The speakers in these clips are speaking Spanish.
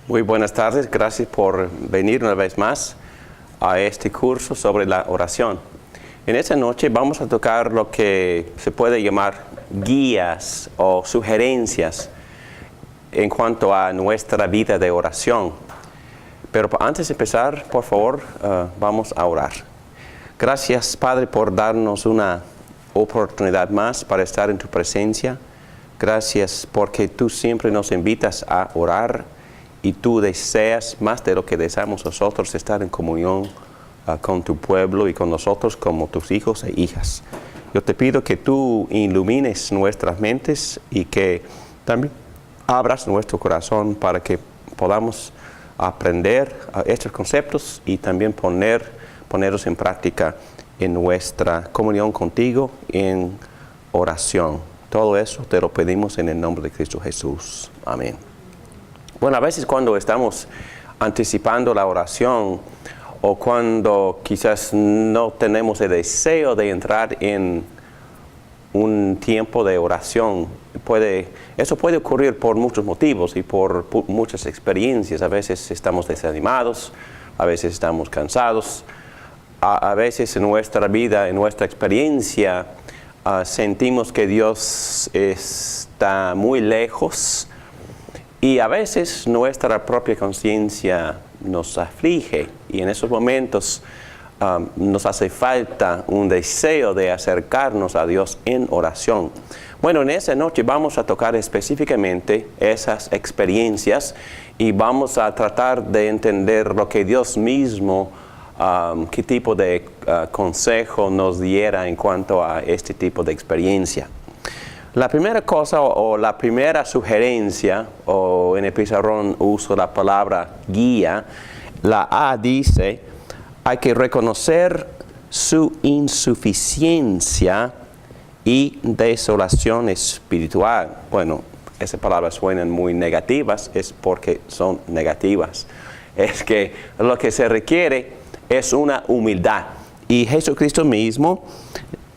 Muy buenas tardes, gracias por venir una vez más a este curso sobre la oración. En esta noche vamos a tocar lo que se puede llamar guías o sugerencias en cuanto a nuestra vida de oración. Pero antes de empezar, por favor, vamos a orar. Gracias, Padre, por darnos una oportunidad más para estar en tu presencia. Gracias porque tú siempre nos invitas a orar y tú deseas más de lo que deseamos nosotros estar en comunión con tu pueblo y con nosotros como tus hijos e hijas. Yo te pido que tú ilumines nuestras mentes y que también abras nuestro corazón para que podamos aprender estos conceptos y también ponerlos en práctica en nuestra comunión contigo en oración. Todo eso te lo pedimos en el nombre de Cristo Jesús. Amén. Bueno, a veces cuando estamos anticipando la oración o cuando quizás no tenemos el deseo de entrar en un tiempo de oración, eso puede ocurrir por muchos motivos y por muchas experiencias. A veces estamos desanimados, a veces estamos cansados, a veces en nuestra vida, en nuestra experiencia, sentimos que Dios está muy lejos. Y a veces nuestra propia conciencia nos aflige y en esos momentos nos hace falta un deseo de acercarnos a Dios en oración. Bueno, en esta noche vamos a tocar específicamente esas experiencias y vamos a tratar de entender lo que Dios mismo, qué tipo de consejo nos diera en cuanto a este tipo de experiencia. La primera cosa o la primera sugerencia, o en el pizarrón uso la palabra guía, la A dice, hay que reconocer su insuficiencia y desolación espiritual. Bueno, esas palabras suenan muy negativas, es porque son negativas. Es que lo que se requiere es una humildad. Y Jesucristo mismo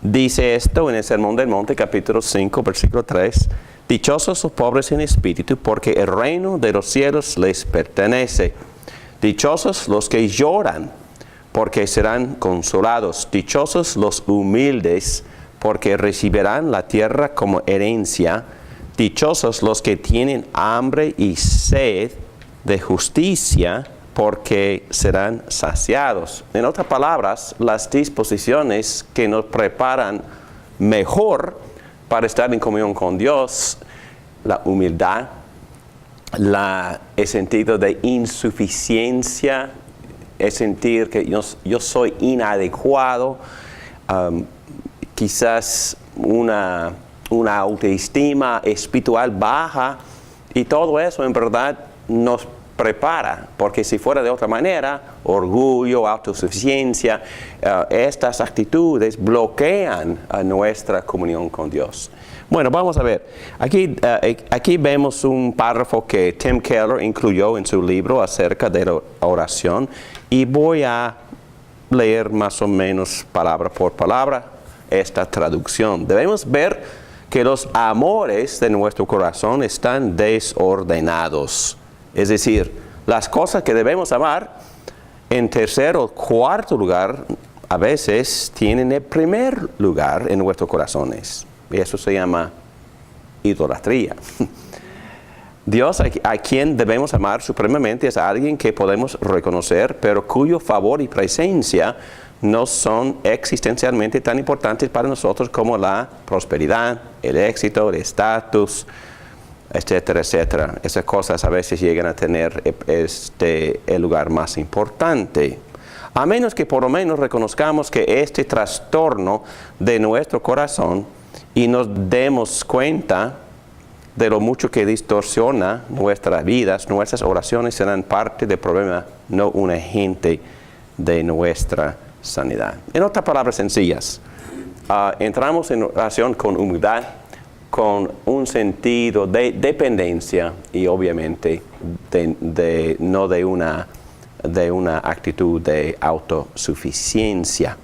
dice esto en el Sermón del Monte, capítulo 5, versículo 3. Dichosos los pobres en espíritu, porque el reino de los cielos les pertenece. Dichosos los que lloran, porque serán consolados. Dichosos los humildes, porque recibirán la tierra como herencia. Dichosos los que tienen hambre y sed de justicia, porque serán saciados. En otras palabras, las disposiciones que nos preparan mejor para estar en comunión con Dios, la humildad, el sentido de insuficiencia, el sentir que yo soy inadecuado, quizás una autoestima espiritual baja, y todo eso en verdad nos prepara, porque si fuera de otra manera, orgullo, autosuficiencia, estas actitudes bloquean nuestra comunión con Dios. Bueno, vamos a ver. Aquí vemos un párrafo que Tim Keller incluyó en su libro acerca de la oración y voy a leer más o menos palabra por palabra esta traducción. Debemos ver que los amores de nuestro corazón están desordenados. Es decir, las cosas que debemos amar en tercer o cuarto lugar a veces tienen el primer lugar en nuestros corazones. Y eso se llama idolatría. Dios a quien debemos amar supremamente es alguien que podemos reconocer, pero cuyo favor y presencia no son existencialmente tan importantes para nosotros como la prosperidad, el éxito, el estatus, etcétera, etcétera. Esas cosas a veces llegan a tener el lugar más importante. A menos que por lo menos reconozcamos que este trastorno de nuestro corazón y nos demos cuenta de lo mucho que distorsiona nuestras vidas, nuestras oraciones serán parte del problema, no un agente de nuestra sanidad. En otras palabras sencillas, entramos en oración con humildad, con un sentido de dependencia y obviamente no de una de una actitud de autosuficiencia.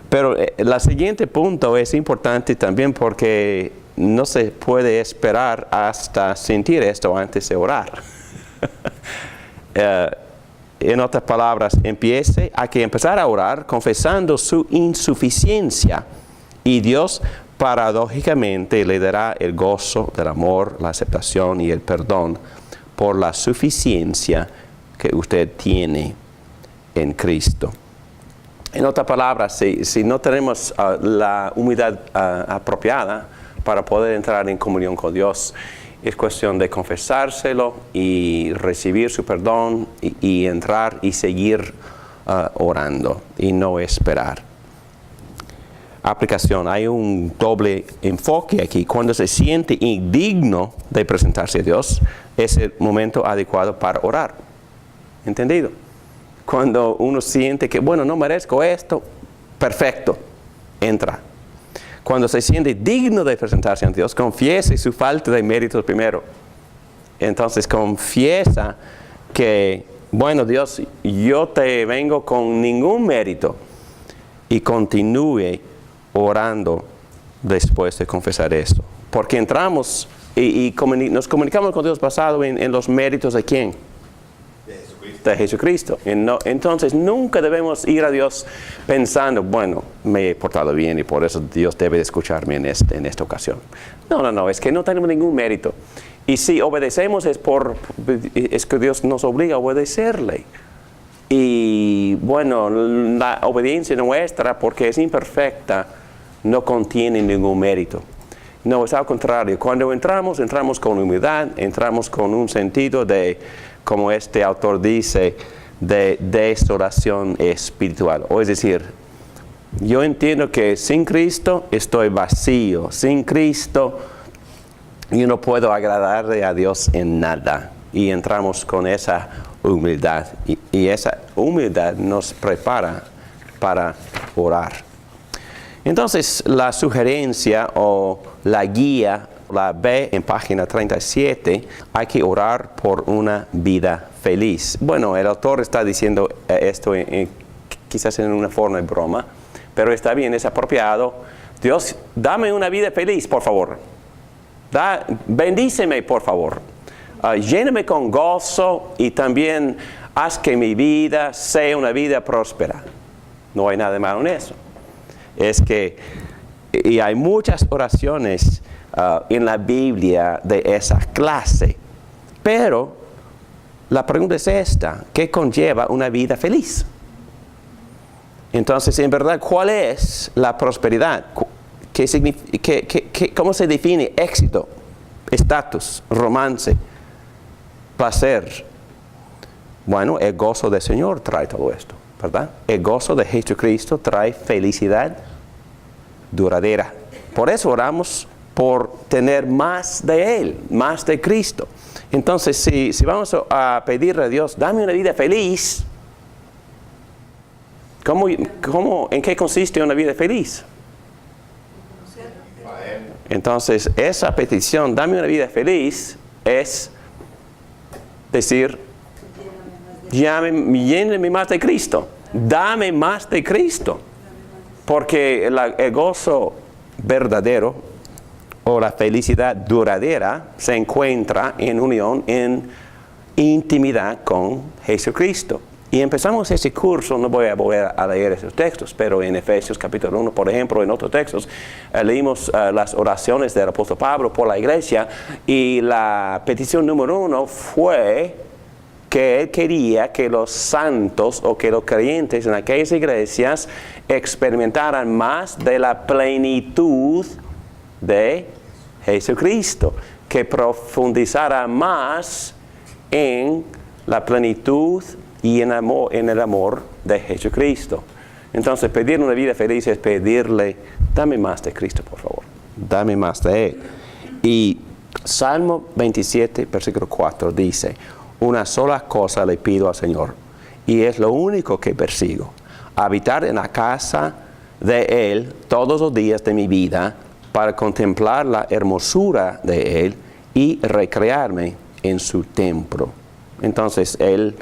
Pero el siguiente punto es importante también porque no se puede esperar hasta sentir esto antes de orar. En otras palabras, hay que empezar a orar confesando su insuficiencia, y Dios paradójicamente le dará el gozo del amor, la aceptación y el perdón por la suficiencia que usted tiene en Cristo. En otras palabras, si no tenemos la humildad apropiada para poder entrar en comunión con Dios, es cuestión de confesárselo y recibir su perdón y entrar y seguir orando y no esperar. Aplicación. Hay un doble enfoque aquí. Cuando se siente indigno de presentarse a Dios, es el momento adecuado para orar. ¿Entendido? Cuando uno siente que, bueno, no merezco esto, perfecto, entra. Cuando se siente digno de presentarse ante Dios, confiese su falta de méritos primero. Entonces confiesa que, bueno, Dios, yo te vengo con ningún mérito, y continúe orando después de confesar esto. Porque entramos y nos comunicamos con Dios basado en los méritos de ¿quién? De Jesucristo. Entonces nunca debemos ir a Dios pensando, bueno, me he portado bien y por eso Dios debe de escucharme en esta ocasión. No, es que no tenemos ningún mérito. Y si obedecemos es que Dios nos obliga a obedecerle. Y bueno, la obediencia nuestra, porque es imperfecta, no contiene ningún mérito. No, es al contrario. Cuando entramos con humildad, entramos con un sentido de, como este autor dice, de desolación espiritual. O es decir, yo entiendo que sin Cristo estoy vacío. Sin Cristo yo no puedo agradarle a Dios en nada. Y entramos con esa humildad. Y esa humildad nos prepara para orar. Entonces, la sugerencia o la guía, la B en página 37, hay que orar por una vida feliz. Bueno, el autor está diciendo esto quizás en una forma de broma, pero está bien, es apropiado. Dios, dame una vida feliz, por favor. Bendíceme, por favor. Lléname con gozo y también haz que mi vida sea una vida próspera. No hay nada de malo en eso. Es que y hay muchas oraciones en la Biblia de esa clase. Pero la pregunta es esta: ¿qué conlleva una vida feliz? Entonces, en verdad, ¿cuál es la prosperidad? ¿Cómo se define éxito, estatus, romance, placer? Bueno, el gozo del Señor trae todo esto, ¿verdad? El gozo de Jesucristo trae felicidad duradera. Por eso oramos por tener más de Él, más de Cristo. Entonces, si vamos a pedirle a Dios, dame una vida feliz, ¿en qué consiste una vida feliz? Entonces, esa petición, dame una vida feliz, es decir, lléname más de Cristo, dame más de Cristo. Porque el gozo verdadero o la felicidad duradera se encuentra en unión, en intimidad con Jesucristo. Y empezamos ese curso, no voy a volver a leer esos textos, pero en Efesios capítulo 1, por ejemplo, en otros textos, leímos las oraciones del apóstol Pablo por la iglesia, y la petición número 1 fue que él quería que los santos o que los creyentes en aquellas iglesias experimentaran más de la plenitud de Jesucristo, que profundizara más en la plenitud y en el amor de Jesucristo. Entonces, pedir una vida feliz es pedirle, dame más de Cristo, por favor, dame más de Él. Y Salmo 27, versículo 4 dice: una sola cosa le pido al Señor, y es lo único que persigo: habitar en la casa de Él todos los días de mi vida, para contemplar la hermosura de Él y recrearme en su templo. Entonces, Él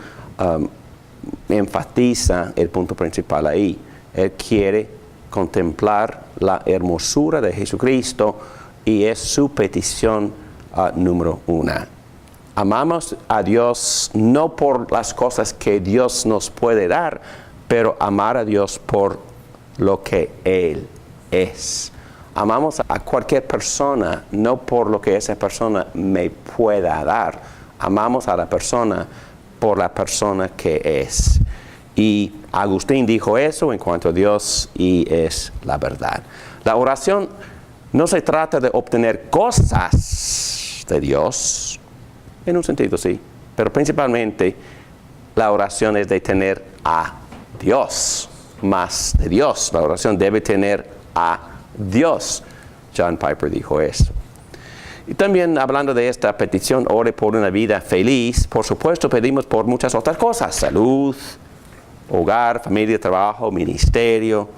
enfatiza el punto principal ahí. Él quiere contemplar la hermosura de Jesucristo y es su petición número 1. Amamos a Dios no por las cosas que Dios nos puede dar, pero amar a Dios por lo que Él es. Amamos a cualquier persona no por lo que esa persona me pueda dar. Amamos a la persona por la persona que es. Y Agustín dijo eso en cuanto a Dios y es la verdad. La oración no se trata de obtener cosas de Dios, en un sentido sí, pero principalmente la oración es de tener a Dios, más de Dios. La oración debe tener a Dios. John Piper dijo eso. Y también hablando de esta petición, ore por una vida feliz. Por supuesto pedimos por muchas otras cosas, salud, hogar, familia, trabajo, ministerio.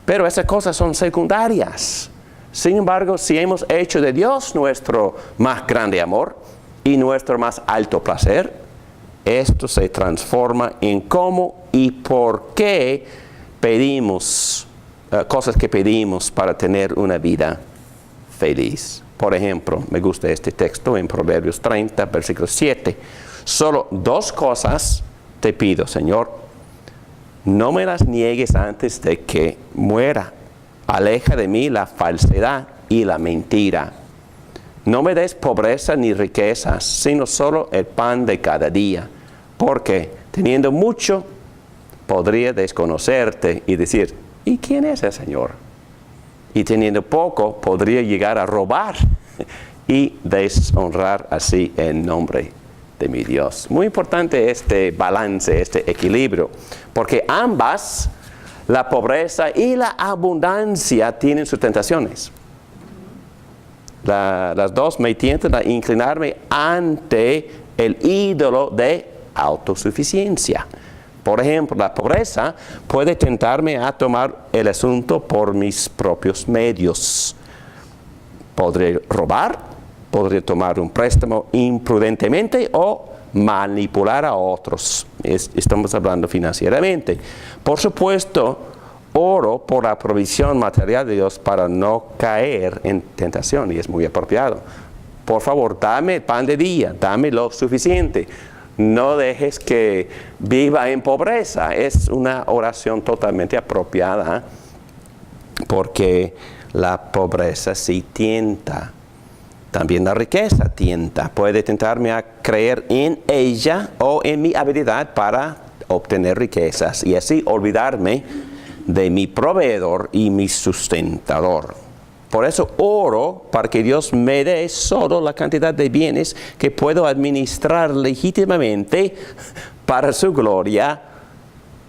Pero esas cosas son secundarias. Sin embargo, si hemos hecho de Dios nuestro más grande amor y nuestro más alto placer, esto se transforma en cómo y por qué pedimos, cosas que pedimos para tener una vida feliz. Por ejemplo, me gusta este texto en Proverbios 30, versículo 7. Solo 2 cosas te pido, Señor. No me las niegues antes de que muera. Aleja de mí la falsedad y la mentira. No me des pobreza ni riquezas, sino solo el pan de cada día. Porque teniendo mucho, podría desconocerte y decir, ¿y quién es el Señor? Y teniendo poco, podría llegar a robar y deshonrar así el nombre de mi Dios. Muy importante este balance, este equilibrio, porque ambas, la pobreza y la abundancia, tienen sus tentaciones. Las dos me tientan a inclinarme ante el ídolo de autosuficiencia. Por ejemplo, la pobreza puede tentarme a tomar el asunto por mis propios medios. Podré robar, podré tomar un préstamo imprudentemente o manipular a otros. Estamos hablando financieramente. Por supuesto, oro por la provisión material de Dios para no caer en tentación, y es muy apropiado. Por favor, dame el pan de día, dame lo suficiente. No dejes que viva en pobreza. Es una oración totalmente apropiada porque la pobreza sí tienta. También la riqueza tienta. Puede tentarme a creer en ella o en mi habilidad para obtener riquezas y así olvidarme de mi proveedor y mi sustentador. Por eso oro para que Dios me dé solo la cantidad de bienes que puedo administrar legítimamente para su gloria,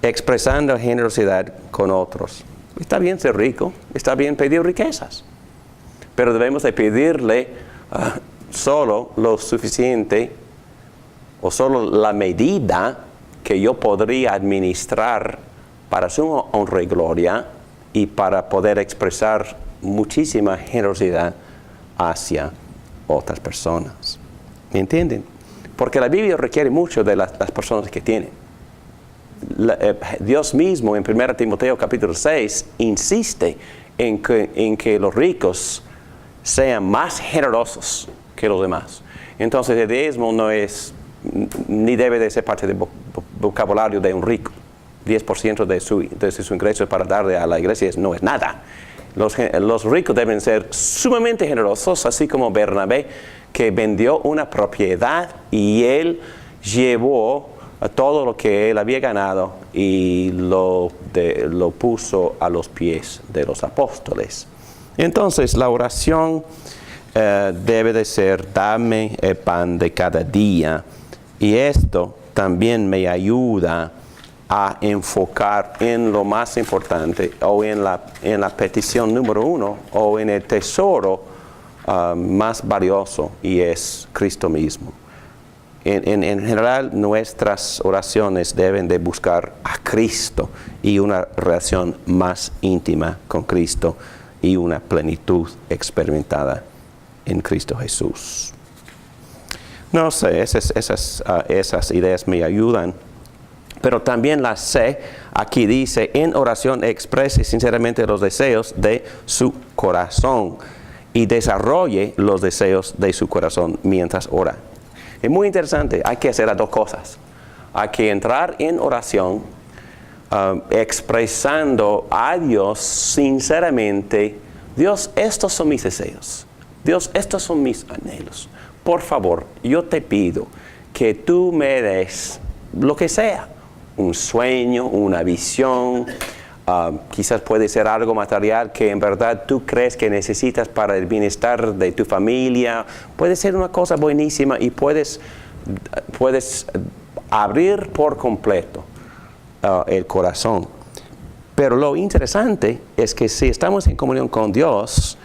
expresando generosidad con otros. Está bien ser rico, está bien pedir riquezas, pero debemos de pedirle solo lo suficiente o solo la medida que yo podría administrar para su honra y gloria y para poder expresar muchísima generosidad hacia otras personas. ¿Me entienden? Porque la Biblia requiere mucho de las personas que tienen. Dios mismo en 1 Timoteo capítulo 6 insiste en que los ricos sean más generosos que los demás. Entonces el diezmo no es, ni debe de ser parte del vocabulario de un rico. 10% de su ingreso para darle a la iglesia no es nada. Los ricos deben ser sumamente generosos, así como Bernabé, que vendió una propiedad y él llevó todo lo que él había ganado y lo puso a los pies de los apóstoles. Entonces la oración debe de ser, dame el pan de cada día. Y esto también me ayuda a enfocar en lo más importante o en la petición número 1 o en el tesoro más valioso, y es Cristo mismo. En general, nuestras oraciones deben de buscar a Cristo y una relación más íntima con Cristo y una plenitud experimentada en Cristo Jesús. No sé, esas ideas me ayudan Pero también la C, aquí dice, en oración exprese sinceramente los deseos de su corazón y desarrolle los deseos de su corazón mientras ora. Es muy interesante, hay que hacer las dos cosas. Hay que entrar en oración expresando a Dios sinceramente, Dios, estos son mis deseos. Dios, estos son mis anhelos. Por favor, yo te pido que tú me des lo que sea. Un sueño, una visión, quizás puede ser algo material que en verdad tú crees que necesitas para el bienestar de tu familia. Puede ser una cosa buenísima y puedes abrir por completo el corazón. Pero lo interesante es que si estamos en comunión con Dios,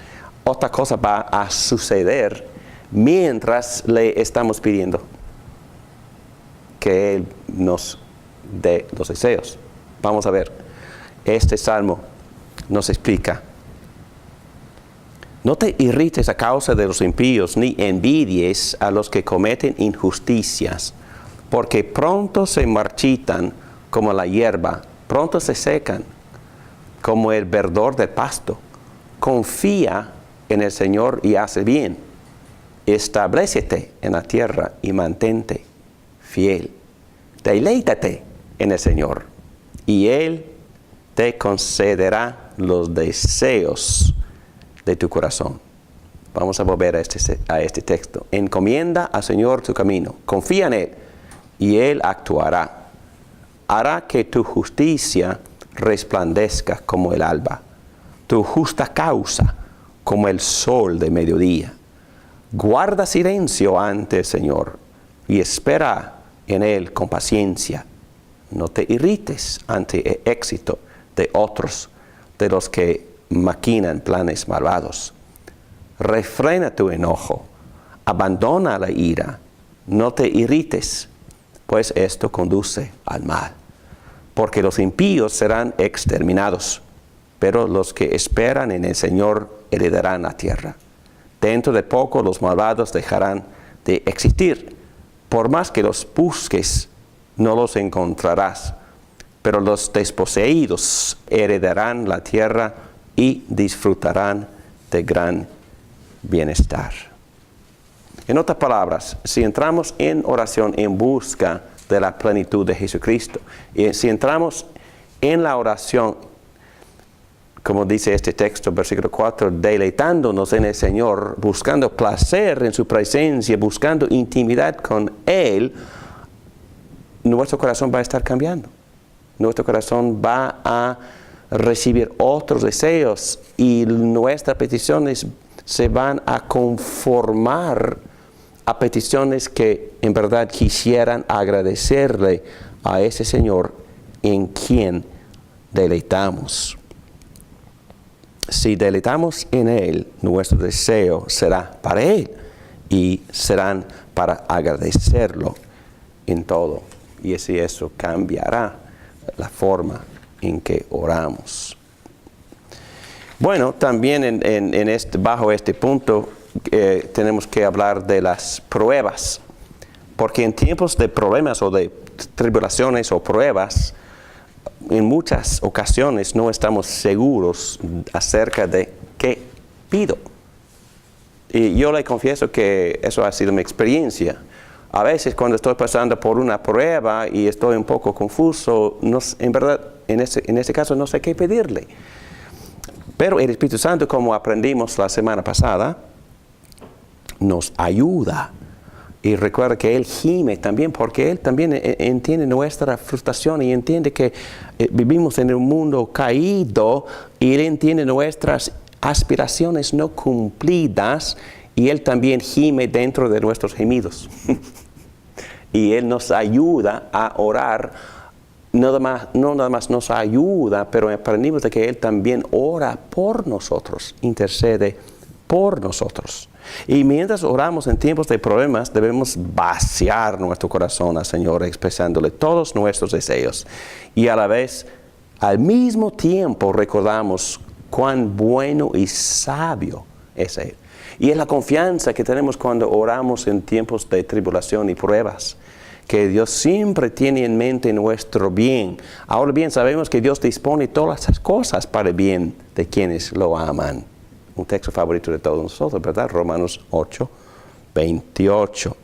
otra cosa va a suceder mientras le estamos pidiendo que Él nos dé los deseos. Vamos a ver, este salmo nos explica: no te irrites a causa de los impíos, ni envidies a los que cometen injusticias, porque pronto se marchitan como la hierba, pronto se secan como el verdor del pasto. Confía en el Señor y hace bien. Establécete en la tierra y mantente fiel. Deleítate en el Señor y Él te concederá los deseos de tu corazón. Vamos a volver a este texto. Encomienda al Señor tu camino. Confía en Él y Él actuará. Hará que tu justicia resplandezca como el alba, tu justa causa como el sol de mediodía. Guarda silencio ante el Señor y espera en Él con paciencia. No te irrites ante el éxito de otros, de los que maquinan planes malvados. Refrena tu enojo, abandona la ira, no te irrites, pues esto conduce al mal. Porque los impíos serán exterminados, pero los que esperan en el Señor heredarán la tierra. Dentro de poco los malvados dejarán de existir. Por más que los busques, no los encontrarás. Pero los desposeídos heredarán la tierra y disfrutarán de gran bienestar. En otras palabras, si entramos en oración en busca de la plenitud de Jesucristo, y si entramos en la oración, como dice este texto, versículo 4, deleitándonos en el Señor, buscando placer en su presencia, buscando intimidad con Él, nuestro corazón va a estar cambiando. Nuestro corazón va a recibir otros deseos y nuestras peticiones se van a conformar a peticiones que en verdad quisieran agradecerle a ese Señor en quien deleitamos. Si deleitamos en Él, nuestro deseo será para Él y serán para agradecerlo en todo. Y así eso cambiará la forma en que oramos. Bueno, también bajo este punto tenemos que hablar de las pruebas, porque en tiempos de problemas o de tribulaciones o pruebas, en muchas ocasiones no estamos seguros acerca de qué pido. Y yo le confieso que eso ha sido mi experiencia. A veces cuando estoy pasando por una prueba y estoy un poco confuso, en verdad, en ese caso no sé qué pedirle. Pero el Espíritu Santo, como aprendimos la semana pasada, nos ayuda. Y recuerda que Él gime también, porque Él también entiende nuestra frustración y entiende que vivimos en un mundo caído y Él entiende nuestras aspiraciones no cumplidas y Él también gime dentro de nuestros gemidos. Y Él nos ayuda a orar, no nada más nos ayuda, pero aprendimos de que Él también ora por nosotros, intercede por nosotros. Y mientras oramos en tiempos de problemas, debemos vaciar nuestro corazón al Señor, expresándole todos nuestros deseos. Y a la vez, al mismo tiempo, recordamos cuán bueno y sabio es Él. Y es la confianza que tenemos cuando oramos en tiempos de tribulación y pruebas. que Dios siempre tiene en mente nuestro bien. Ahora bien, sabemos que Dios dispone todas las cosas para el bien de quienes lo aman. Un texto favorito de todos nosotros, ¿verdad? Romanos 8, 28.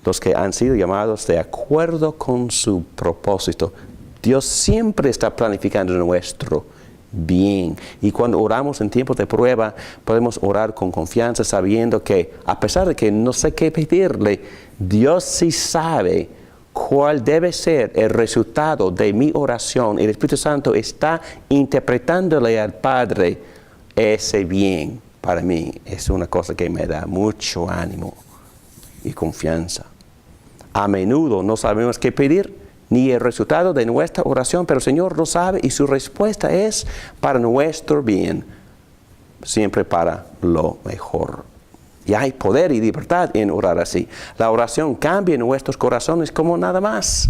Los que han sido llamados de acuerdo con su propósito. Dios siempre está planificando nuestro bien. Y cuando oramos en tiempos de prueba, podemos orar con confianza sabiendo que, a pesar de que no sé qué pedirle, Dios sí sabe cuál debe ser el resultado de mi oración. El Espíritu Santo está interpretándole al Padre ese bien para mí. Es una cosa que me da mucho ánimo y confianza. A menudo no sabemos qué pedir, ni el resultado de nuestra oración, pero el Señor lo sabe y su respuesta es para nuestro bien, siempre para lo mejor. Y hay poder y libertad en orar así. La oración cambia nuestros corazones como nada más.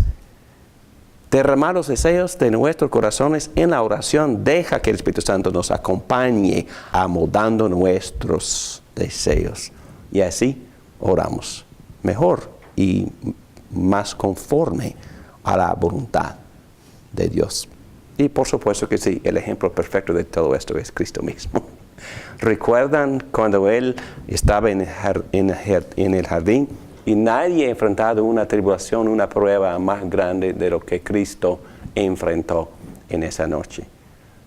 Derramar los deseos de nuestros corazones en la oración deja que el Espíritu Santo nos acompañe amoldando nuestros deseos. Y así oramos mejor y más conforme a la voluntad de Dios. Y por supuesto que sí, el ejemplo perfecto de todo esto es Cristo mismo. ¿Recuerdan cuando Él estaba en el jardín y nadie ha enfrentado una tribulación, una prueba más grande de lo que Cristo enfrentó en esa noche?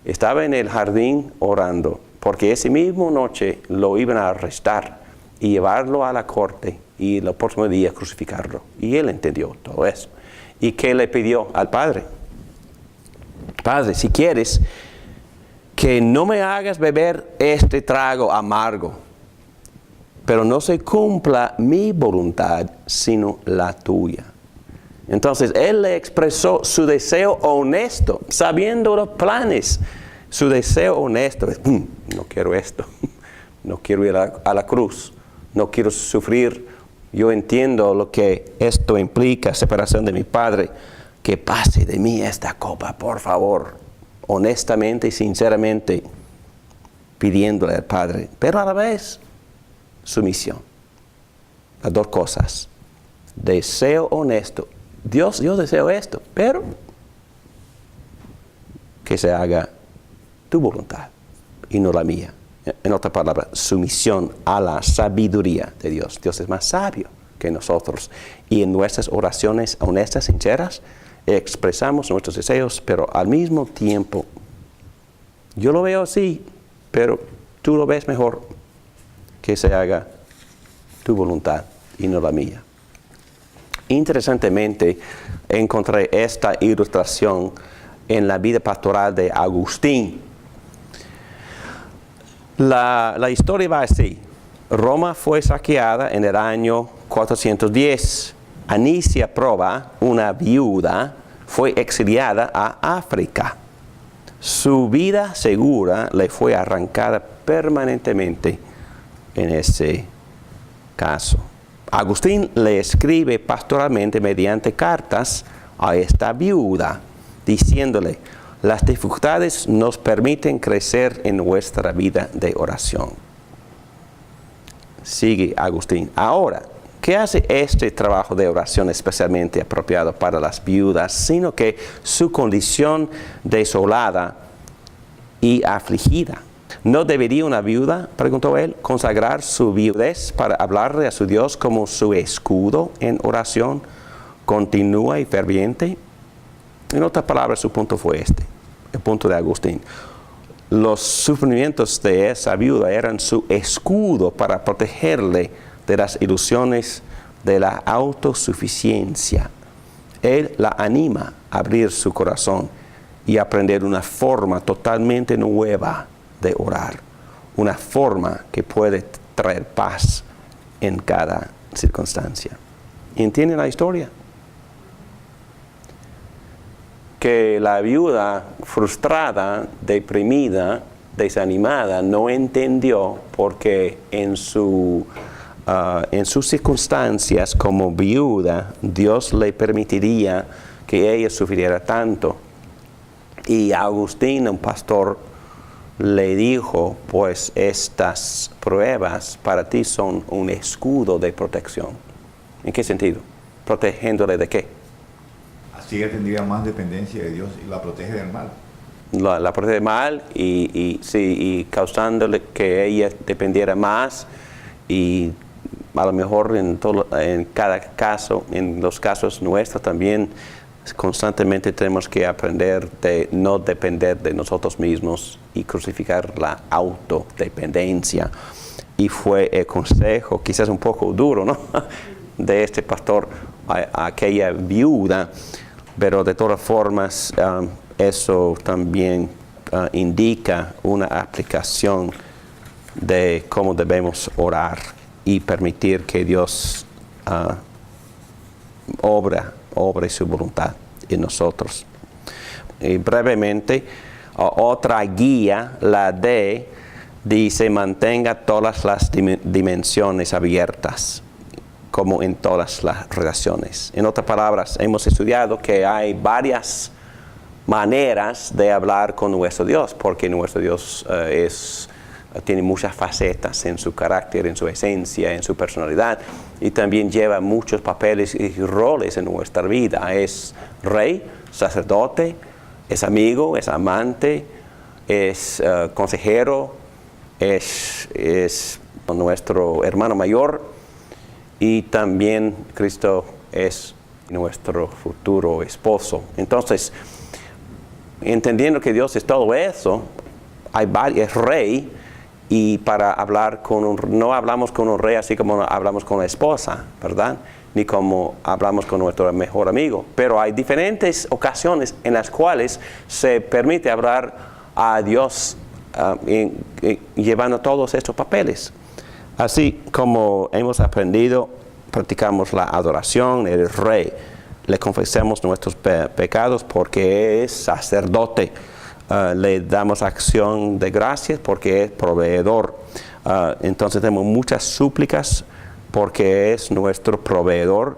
Estaba en el jardín orando, porque esa misma noche lo iban a arrestar y llevarlo a la corte y el próximo día crucificarlo. Y Él entendió todo eso. ¿Y qué le pidió al Padre? Padre, si quieres, que no me hagas beber este trago amargo, pero no se cumpla mi voluntad, sino la tuya. Entonces, Él le expresó su deseo honesto, sabiendo los planes. Su deseo honesto es, no quiero esto, no quiero ir a la cruz, no quiero sufrir. Yo entiendo lo que esto implica, separación de mi Padre. Que pase de mí esta copa, por favor. Honestamente y sinceramente, pidiéndole al Padre. Pero a la vez, sumisión. Las dos cosas. Deseo honesto. Dios, yo deseo esto, pero que se haga tu voluntad y no la mía. En otras palabras, sumisión a la sabiduría de Dios. Dios es más sabio que nosotros. Y en nuestras oraciones honestas, sinceras, expresamos nuestros deseos, pero al mismo tiempo, yo lo veo así, pero tú lo ves mejor, que se haga tu voluntad y no la mía. Interesantemente, encontré esta ilustración en la vida pastoral de Agustín. La historia va así. Roma fue saqueada en el año 410. Anicia Proba, una viuda, fue exiliada a África. Su vida segura le fue arrancada permanentemente en ese caso. Agustín le escribe pastoralmente mediante cartas a esta viuda, diciéndole: las dificultades nos permiten crecer en nuestra vida de oración. Sigue Agustín. Ahora, ¿qué hace este trabajo de oración especialmente apropiado para las viudas? Sino que su condición desolada y afligida. ¿No debería una viuda, preguntó él, consagrar su viudez para hablarle a su Dios como su escudo en oración continua y ferviente? En otras palabras, su punto fue este, el punto de Agustín. Los sufrimientos de esa viuda eran su escudo para protegerle de las ilusiones de la autosuficiencia. Él la anima a abrir su corazón y aprender una forma totalmente nueva de orar. Una forma que puede traer paz en cada circunstancia. ¿Entienden la historia? Que la viuda frustrada, deprimida, desanimada, no entendió porque en sus circunstancias como viuda, Dios le permitiría que ella sufriera tanto. Y Agustín, un pastor, le dijo, pues estas pruebas para ti son un escudo de protección. ¿En qué sentido? ¿Protegiéndole de qué? Así ella tendría más dependencia de Dios y la protege del mal. La protege del mal y causándole que ella dependiera más, y a lo mejor en cada caso, en los casos nuestros también, constantemente tenemos que aprender de no depender de nosotros mismos y crucificar la autodependencia. Y fue el consejo, quizás un poco duro, ¿no?, de este pastor a aquella viuda, pero de todas formas eso también indica una aplicación de cómo debemos orar y permitir que Dios obre su voluntad en nosotros. Y brevemente, otra guía, la D, dice: mantenga todas las dimensiones abiertas, como en todas las relaciones. En otras palabras, hemos estudiado que hay varias maneras de hablar con nuestro Dios, porque nuestro Dios tiene muchas facetas en su carácter, en su esencia, en su personalidad, y también lleva muchos papeles y roles en nuestra vida. Es rey, sacerdote, es amigo, es amante, es consejero, es nuestro hermano mayor, y también Cristo es nuestro futuro esposo. Entonces, entendiendo que Dios es todo eso, es rey, y para hablar no hablamos con un rey así como hablamos con la esposa, ¿verdad?, ni como hablamos con nuestro mejor amigo. Pero hay diferentes ocasiones en las cuales se permite hablar a Dios llevando todos estos papeles. Así como hemos aprendido, practicamos la adoración, el rey. Le confesamos nuestros pecados porque es sacerdote. Le damos acción de gracias porque es proveedor. Entonces tenemos muchas súplicas porque es nuestro proveedor,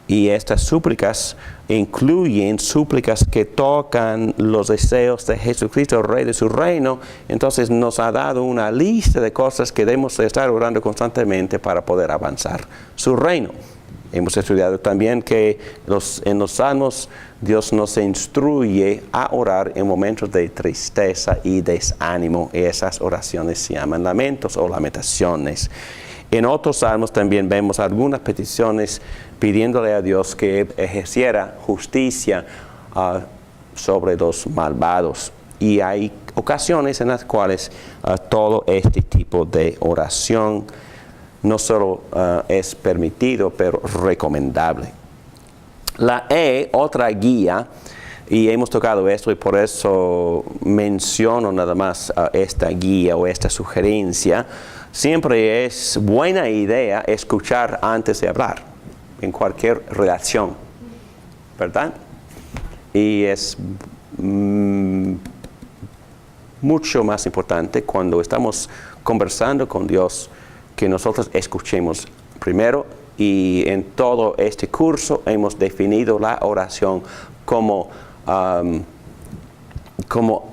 y estas súplicas incluyen súplicas que tocan los deseos de Jesucristo, el Rey de su reino. Entonces nos ha dado una lista de cosas que debemos estar orando constantemente para poder avanzar su reino. Hemos estudiado también que en los salmos Dios nos instruye a orar en momentos de tristeza y desánimo. Esas oraciones se llaman lamentos o lamentaciones. En otros salmos también vemos algunas peticiones pidiéndole a Dios que ejerciera justicia sobre los malvados. Y hay ocasiones en las cuales todo este tipo de oración no solo es permitido, pero recomendable. La E, otra guía, y hemos tocado esto y por eso menciono nada más esta guía o esta sugerencia. Siempre es buena idea escuchar antes de hablar, en cualquier relación, ¿verdad? Y es mucho más importante cuando estamos conversando con Dios que nosotros escuchemos primero. Y en todo este curso hemos definido la oración como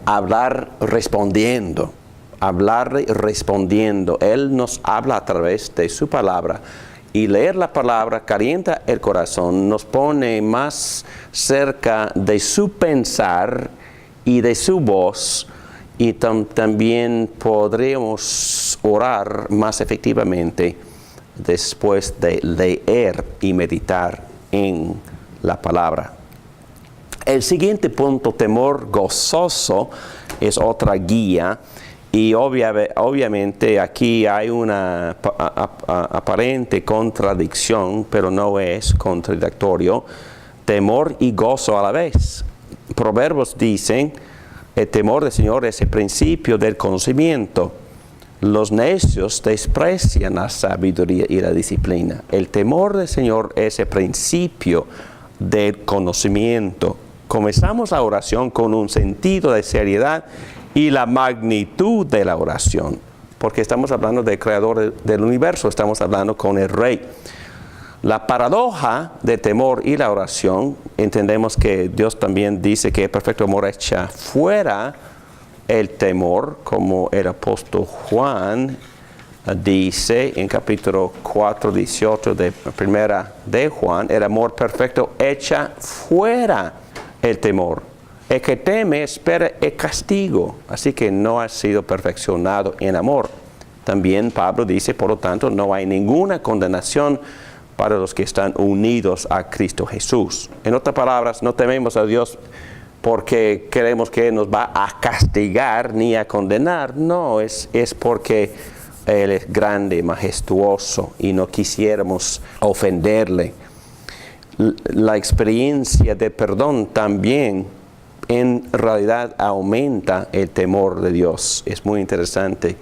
hablar respondiendo. Hablar respondiendo. Él nos habla a través de su palabra, y leer la palabra calienta el corazón, nos pone más cerca de su pensar y de su voz, y también podremos orar más efectivamente después de leer y meditar en la palabra. El siguiente punto, temor gozoso, es otra guía. Y obviamente aquí hay una aparente contradicción, pero no es contradictorio. Temor y gozo a la vez. Proverbios dicen: el temor del Señor es el principio del conocimiento. Los necios desprecian la sabiduría y la disciplina. El temor del Señor es el principio del conocimiento. Comenzamos la oración con un sentido de seriedad y la magnitud de la oración, porque estamos hablando del creador del universo, estamos hablando con el rey. La paradoja del temor y la oración, entendemos que Dios también dice que el perfecto amor echa fuera el temor, como el apóstol Juan dice en capítulo 4, 18 de primera de Juan, el amor perfecto echa fuera el temor. El que teme espera el castigo, así que no ha sido perfeccionado en amor. También Pablo dice, por lo tanto, no hay ninguna condenación para los que están unidos a Cristo Jesús. En otras palabras, no tememos a Dios porque creemos que Él nos va a castigar ni a condenar. No, es porque Él es grande, majestuoso y no quisiéramos ofenderle. La experiencia de perdón también en realidad aumenta el temor de Dios. Es muy interesante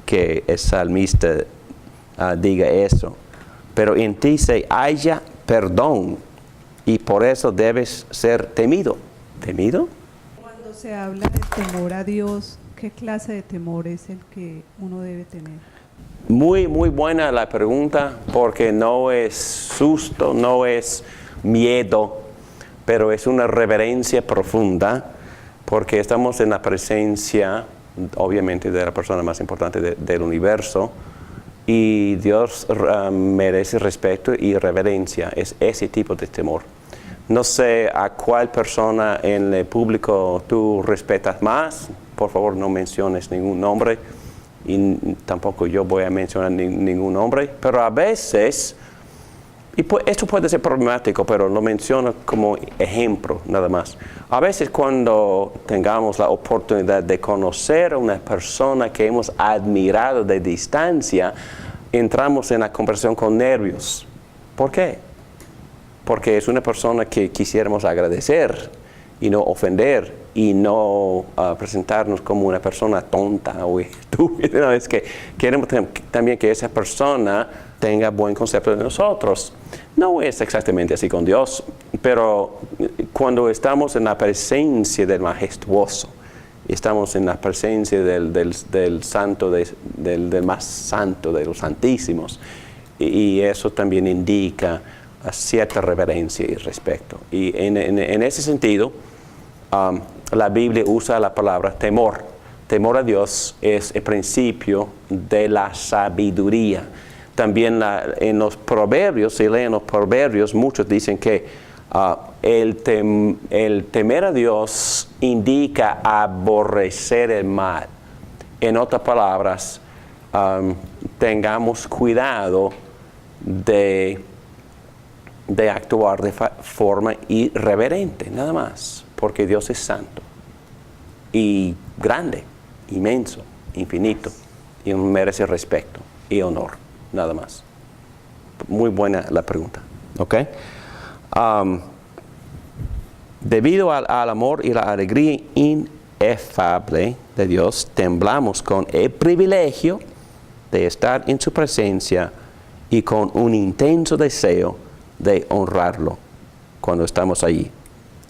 que el salmista diga eso. Pero en ti se halla perdón y por eso debes ser temido. ¿Temido? Cuando se habla de temor a Dios, ¿qué clase de temor es el que uno debe tener? Muy, muy buena la pregunta, porque no es susto, no es miedo, pero es una reverencia profunda, porque estamos en la presencia, obviamente, de la persona más importante del universo, y Dios merece respeto y reverencia. Es ese tipo de temor. No sé a cuál persona en el público tú respetas más. Por favor, no menciones ningún nombre. Y tampoco yo voy a mencionar ningún nombre. Pero a veces, esto puede ser problemático, pero lo menciono como ejemplo nada más. A veces cuando tengamos la oportunidad de conocer a una persona que hemos admirado de distancia, entramos en la conversación con nervios. ¿Por qué? Porque es una persona que quisiéramos agradecer y no ofender y no presentarnos como una persona tonta o estúpida. No, es que queremos también que esa persona tenga buen concepto de nosotros. No es exactamente así con Dios, pero cuando estamos en la presencia del majestuoso, estamos en la presencia del santo, del más santo de los santísimos, y eso también indica cierta reverencia y respeto. Y en ese sentido, la Biblia usa la palabra temor. Temor a Dios es el principio de la sabiduría. También en los proverbios, si leen los proverbios, muchos dicen que el temer a Dios indica aborrecer el mal. En otras palabras, tengamos cuidado de actuar de forma irreverente, nada más, porque Dios es santo y grande, inmenso, infinito, y merece respeto y honor, nada más. Muy buena la pregunta, ¿ok? Debido al amor y la alegría inefable de Dios, temblamos con el privilegio de estar en su presencia y con un intenso deseo de honrarlo cuando estamos allí.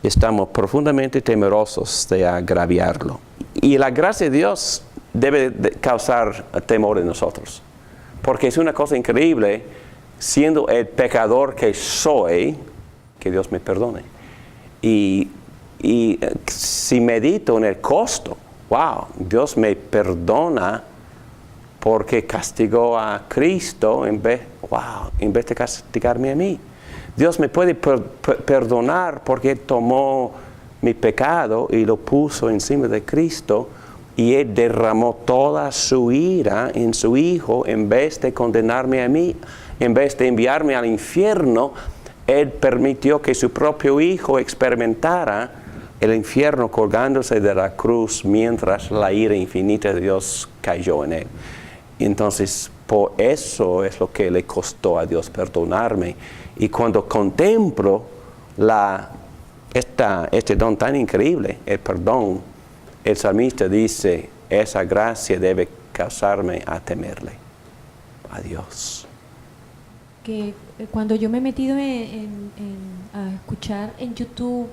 Estamos profundamente temerosos de agraviarlo. Y la gracia de Dios debe causar temor en nosotros, porque es una cosa increíble, siendo el pecador que soy, que Dios me perdone. Y si medito en el costo, wow, Dios me perdona porque castigó a Cristo en vez de castigarme a mí. Dios me puede perdonar porque tomó mi pecado y lo puso encima de Cristo, y Él derramó toda su ira en su Hijo en vez de condenarme a mí, en vez de enviarme al infierno. Él permitió que su propio Hijo experimentara el infierno colgándose de la cruz mientras la ira infinita de Dios cayó en Él. Entonces, por eso es lo que le costó a Dios perdonarme. Y cuando contemplo este don tan increíble, el perdón, el salmista dice, esa gracia debe causarme a temerle, a Dios. Que cuando yo me he metido a escuchar en YouTube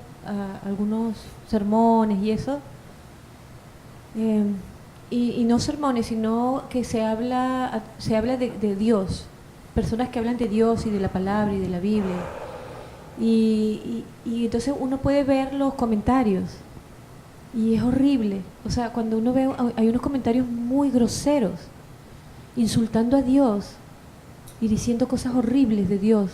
algunos sermones y eso, y no sermones, sino que se habla de Dios, personas que hablan de Dios y de la palabra y de la Biblia, y entonces uno puede ver los comentarios y es horrible. O sea, cuando uno ve, hay unos comentarios muy groseros insultando a Dios y diciendo cosas horribles de Dios.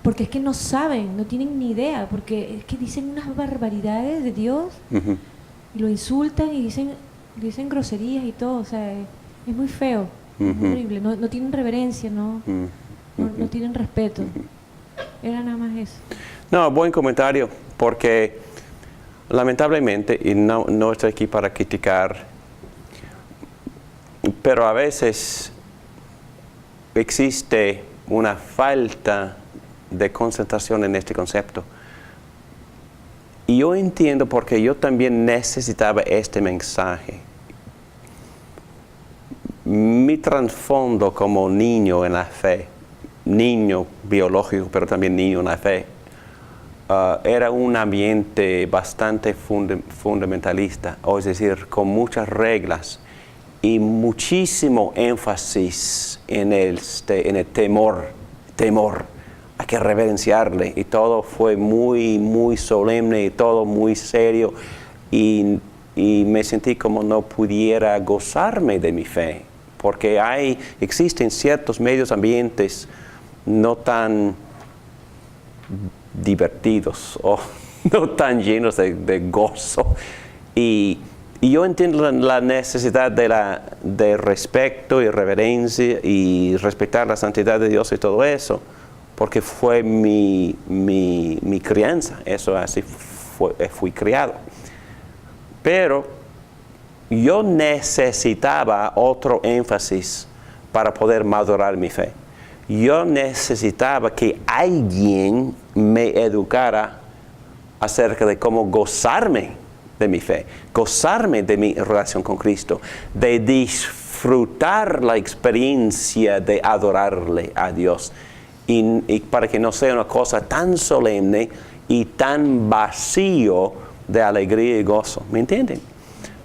Porque es que no saben, no tienen ni idea, porque es que dicen unas barbaridades de Dios Ujú. y lo insultan y dicen groserías y todo, o sea, es muy feo, es Ujú. horrible, no tienen reverencia, no tienen respeto. Era nada más eso. No, buen comentario, porque lamentablemente, y no estoy aquí para criticar, pero a veces existe una falta de concentración en este concepto. Y yo entiendo porque yo también necesitaba este mensaje. Mi trasfondo como niño en la fe, niño biológico, pero también niño en la fe, era un ambiente bastante fundamentalista, o es decir, con muchas reglas y muchísimo énfasis en el temor. Hay que reverenciarle, y todo fue muy solemne y todo muy serio, y me sentí como no pudiera gozarme de mi fe, porque existen ciertos medios ambientes no tan divertidos o no tan llenos de gozo, y yo entiendo la necesidad de respeto y reverencia y respetar la santidad de Dios y todo eso, porque fue mi crianza, eso así fui criado. Pero yo necesitaba otro énfasis para poder madurar mi fe. Yo necesitaba que alguien me educara acerca de cómo gozarme de mi fe, gozarme de mi relación con Cristo, de disfrutar la experiencia de adorarle a Dios. Y para que no sea una cosa tan solemne y tan vacío de alegría y gozo, ¿me entienden?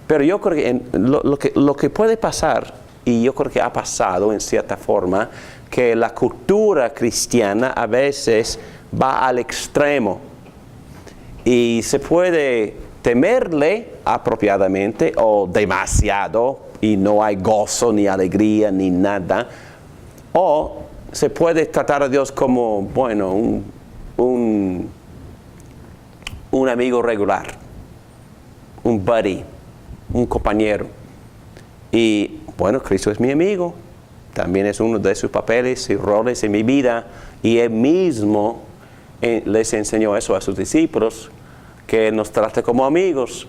Pero yo creo que lo que puede pasar, y yo creo que ha pasado en cierta forma, que la cultura cristiana a veces va al extremo y se puede temerle apropiadamente o demasiado y no hay gozo ni alegría ni nada, o se puede tratar a Dios como, bueno, un amigo regular, un buddy, un compañero. Y bueno, Cristo es mi amigo, también es uno de sus papeles y roles en mi vida, y Él mismo les enseñó eso a sus discípulos, que Él nos trate como amigos.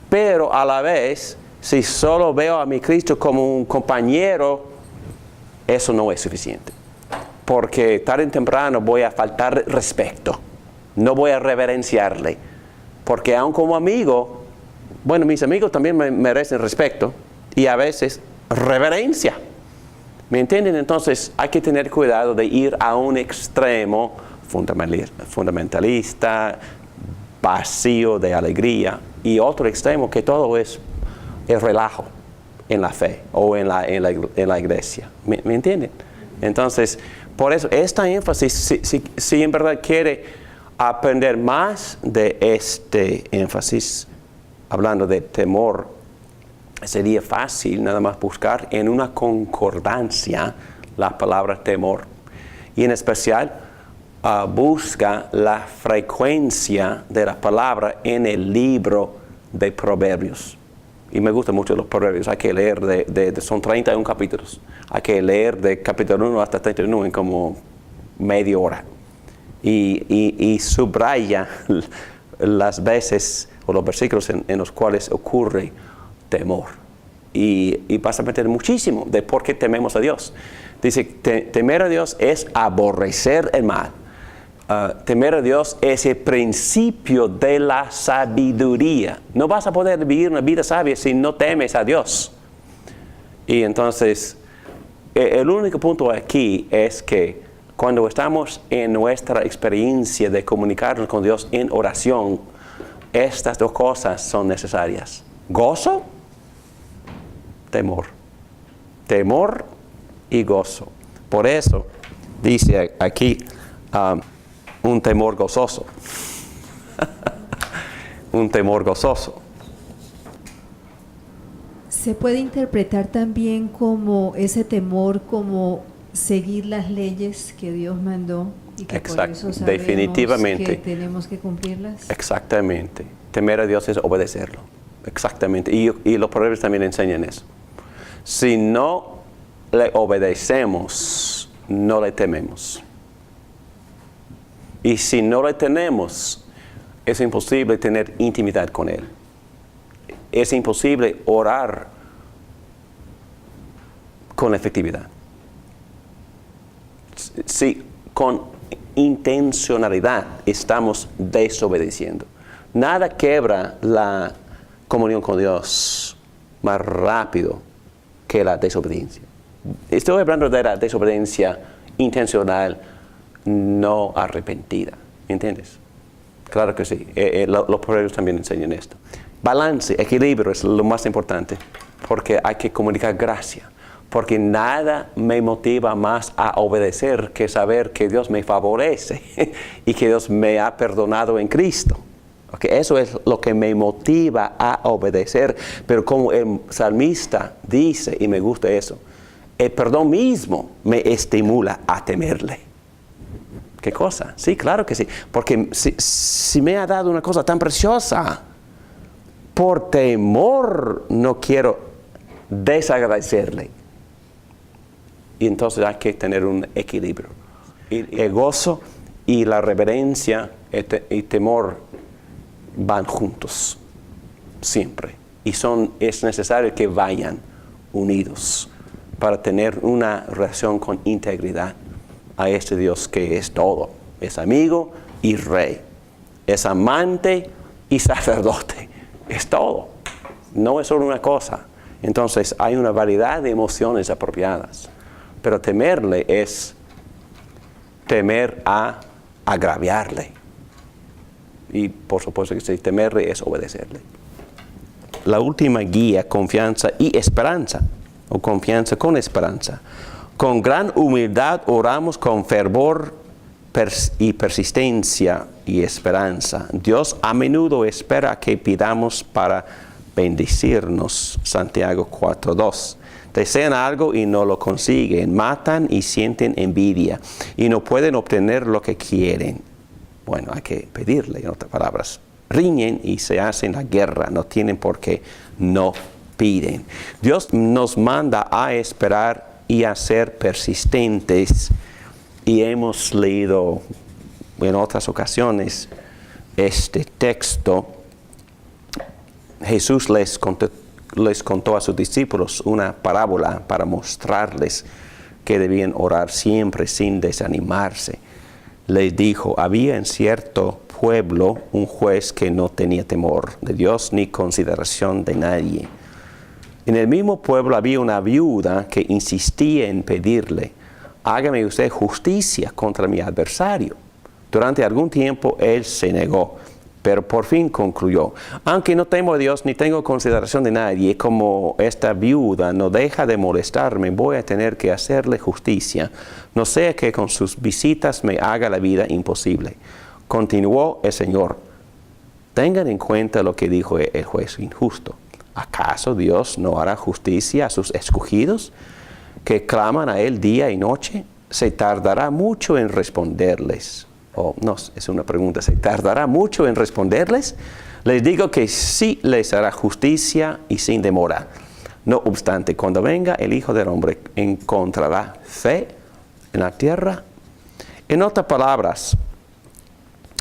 Pero a la vez, si solo veo a mi Cristo como un compañero, eso no es suficiente, porque tarde o temprano voy a faltar respeto, no voy a reverenciarle, porque aun como amigo, bueno, mis amigos también me merecen respeto y a veces reverencia, ¿me entienden? Entonces hay que tener cuidado de ir a un extremo fundamentalista, vacío de alegría, y otro extremo que todo es relajo en la fe o en la iglesia. ¿Me entienden? Entonces, por eso, esta énfasis, si en verdad quiere aprender más de este énfasis, hablando de temor, sería fácil nada más buscar en una concordancia la palabra temor. Y en especial, busca la frecuencia de la palabra en el libro de Proverbios. Y me gustan mucho los proverbios. Hay que leer son 31 capítulos. Hay que leer de capítulo 1 hasta 31 en como media hora. Y subraya las veces o los versículos en los cuales ocurre temor. Y vas a aprender muchísimo de por qué tememos a Dios. Dice, temer a Dios es aborrecer el mal. Temer a Dios es el principio de la sabiduría. No vas a poder vivir una vida sabia si no temes a Dios. Y entonces, el único punto aquí es que cuando estamos en nuestra experiencia de comunicarnos con Dios en oración, estas dos cosas son necesarias. Gozo, temor. Temor y gozo. Por eso, dice aquí, un temor gozoso. Un temor gozoso. Se puede interpretar también como ese temor, como seguir las leyes que Dios mandó y que por eso sabemos definitivamente. que tenemos que cumplirlas. Exactamente. Temer a Dios es obedecerlo. Exactamente. Y los proverbios también enseñan eso. Si no le obedecemos, no le tememos. Y si no le tenemos, es imposible tener intimidad con Él. Es imposible orar con efectividad. Si con intencionalidad estamos desobedeciendo. Nada quebra la comunión con Dios más rápido que la desobediencia. Estoy hablando de la desobediencia intencional, no arrepentida. ¿Entiendes? Claro que sí. Los proverbios también enseñan esto. Balance, equilibrio es lo más importante, porque hay que comunicar gracia. Porque nada me motiva más a obedecer que saber que Dios me favorece y que Dios me ha perdonado en Cristo. Okay, eso es lo que me motiva a obedecer. Pero como el salmista dice, y me gusta eso, el perdón mismo me estimula a temerle. ¿Qué cosa? Sí, claro que sí. Porque si me ha dado una cosa tan preciosa, por temor no quiero desagradecerle. Y entonces hay que tener un equilibrio. Y el gozo y la reverencia y temor van juntos, siempre. Y es necesario que vayan unidos para tener una relación con integridad a este Dios que es todo. Es amigo y rey. Es amante y sacerdote. Es todo. No es solo una cosa. Entonces hay una variedad de emociones apropiadas. Pero temerle es temer a agraviarle. Y por supuesto que sí, temerle es obedecerle. La última guía, confianza y esperanza. O confianza con esperanza. Con gran humildad oramos con fervor y persistencia y esperanza. Dios a menudo espera que pidamos para bendecirnos. Santiago 4:2. Desean algo y no lo consiguen, matan y sienten envidia y no pueden obtener lo que quieren. Bueno, hay que pedirle, en otras palabras. Riñen y se hacen la guerra, no tienen por qué, no piden. Dios nos manda a esperar y a ser persistentes. Y hemos leído en otras ocasiones este texto. Jesús les contó a sus discípulos una parábola para mostrarles que debían orar siempre sin desanimarse. Les dijo, había en cierto pueblo un juez que no tenía temor de Dios ni consideración de nadie. En el mismo pueblo había una viuda que insistía en pedirle, hágame usted justicia contra mi adversario. Durante algún tiempo él se negó, pero por fin concluyó, aunque no temo a Dios ni tengo consideración de nadie, como esta viuda no deja de molestarme, voy a tener que hacerle justicia, no sea que con sus visitas me haga la vida imposible. Continuó el Señor, tengan en cuenta lo que dijo el juez injusto. ¿Acaso Dios no hará justicia a sus escogidos, que claman a Él día y noche? ¿Se tardará mucho en responderles? No, es una pregunta. ¿Se tardará mucho en responderles? Les digo que sí les hará justicia y sin demora. No obstante, cuando venga el Hijo del Hombre, ¿encontrará fe en la tierra? En otras palabras,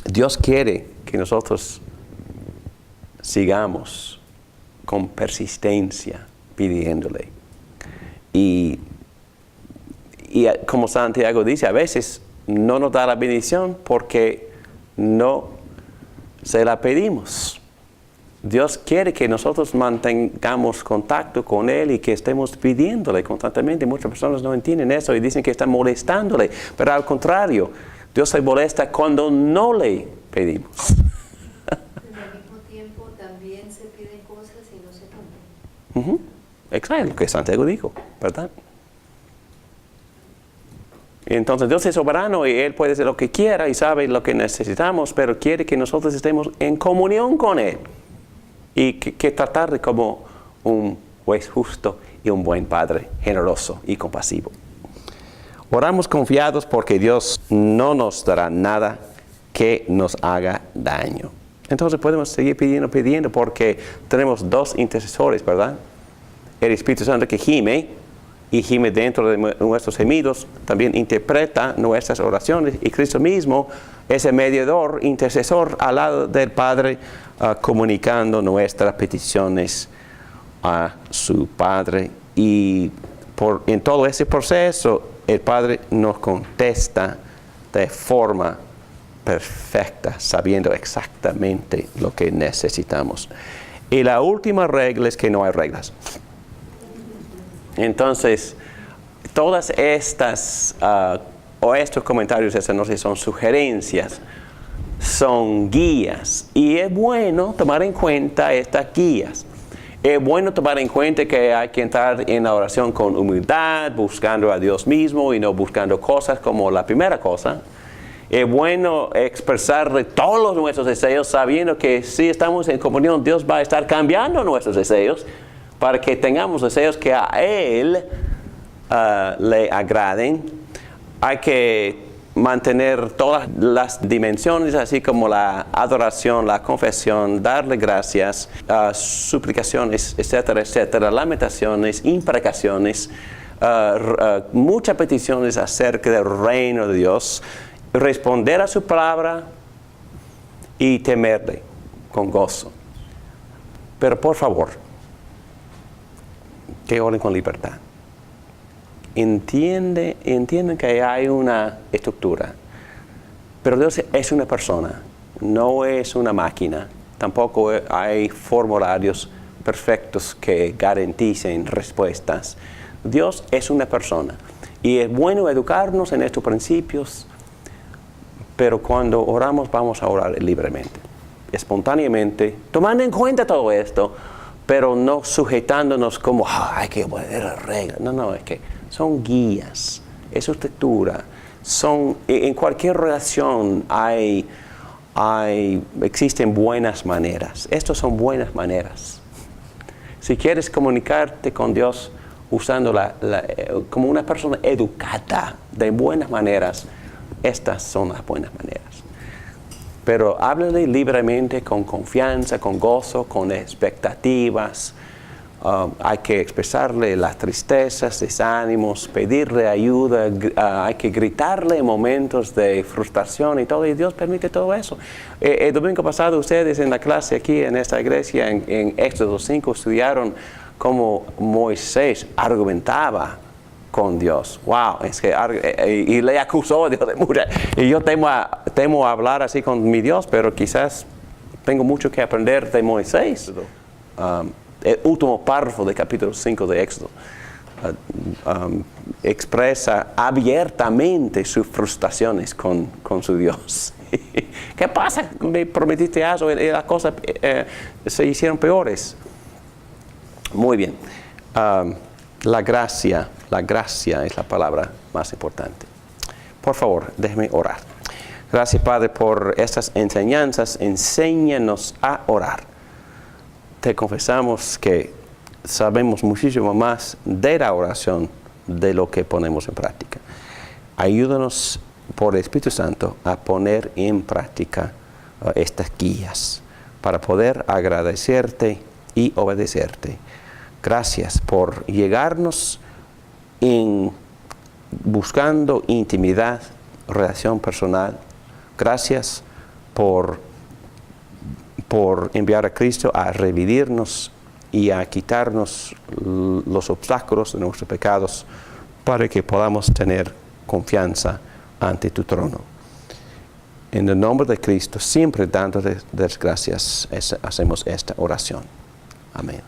Dios quiere que nosotros sigamos con persistencia pidiéndole. Y como Santiago dice, a veces no nos da la bendición porque no se la pedimos. Dios quiere que nosotros mantengamos contacto con Él y que estemos pidiéndole constantemente. Muchas personas no entienden eso y dicen que están molestándole, pero al contrario, Dios se molesta cuando no le pedimos. Pero al mismo tiempo también se piden cosas y no se cumplen. Exacto, lo que Santiago dijo, ¿verdad? Entonces Dios es soberano y Él puede hacer lo que quiera y sabe lo que necesitamos, pero quiere que nosotros estemos en comunión con Él. Y que tratar de como un es justo y un buen Padre, generoso y compasivo. Oramos confiados porque Dios no nos dará nada que nos haga daño. Entonces podemos seguir pidiendo porque tenemos dos intercesores, ¿verdad? El Espíritu Santo que gime y gime dentro de nuestros gemidos, también interpreta nuestras oraciones, y Cristo mismo es el mediador, intercesor al lado del Padre, comunicando nuestras peticiones a su Padre. Y en todo ese proceso, el Padre nos contesta de forma perfecta, sabiendo exactamente lo que necesitamos. Y la última regla es que no hay reglas. Entonces, todas estas, o estos comentarios esta noche son sugerencias, son guías. Y es bueno tomar en cuenta estas guías. Es bueno tomar en cuenta que hay que entrar en la oración con humildad, buscando a Dios mismo y no buscando cosas como la primera cosa. Es bueno expresarle todos nuestros deseos sabiendo que si estamos en comunión, Dios va a estar cambiando nuestros deseos para que tengamos deseos que a Él le agraden. Hay que mantener todas las dimensiones, así como la adoración, la confesión, darle gracias, suplicaciones, etcétera, etcétera, lamentaciones, imprecaciones, muchas peticiones acerca del reino de Dios, responder a su palabra y temerle con gozo. Pero por favor, que oren con libertad. Entienden que hay una estructura, pero Dios es una persona, no es una máquina. Tampoco hay formularios perfectos que garanticen respuestas. Dios es una persona y es bueno educarnos en estos principios, pero cuando oramos vamos a orar libremente, espontáneamente, tomando en cuenta todo esto, pero no sujetándonos como hay que poner la regla. No, es que son guías, es estructura. En cualquier relación existen buenas maneras. Estas son buenas maneras. Si quieres comunicarte con Dios usando como una persona educada de buenas maneras, estas son las buenas maneras. Pero háblale libremente, con confianza, con gozo, con expectativas. Hay que expresarle las tristezas, desánimos, pedirle ayuda, hay que gritarle en momentos de frustración y todo, y Dios permite todo eso. El domingo pasado ustedes en la clase aquí en esta iglesia, en Éxodo 5, estudiaron cómo Moisés argumentaba con Dios. Wow, es que y le acusó a Dios de mucha. Y yo temo hablar así con mi Dios, pero quizás tengo mucho que aprender de Moisés. El último párrafo del capítulo 5 de Éxodo expresa abiertamente sus frustraciones con su Dios. ¿Qué pasa? Me prometiste eso y las cosas se hicieron peores. Muy bien. La gracia es la palabra más importante. Por favor, déjeme orar. Gracias, Padre, por estas enseñanzas. Enséñanos a orar. Te confesamos que sabemos muchísimo más de la oración de lo que ponemos en práctica. Ayúdanos por el Espíritu Santo a poner en práctica estas guías para poder agradecerte y obedecerte. Gracias por llegarnos buscando intimidad, relación personal. Gracias por enviar a Cristo a redimirnos y a quitarnos los obstáculos de nuestros pecados para que podamos tener confianza ante tu trono. En el nombre de Cristo, siempre dándoles gracias, hacemos esta oración. Amén.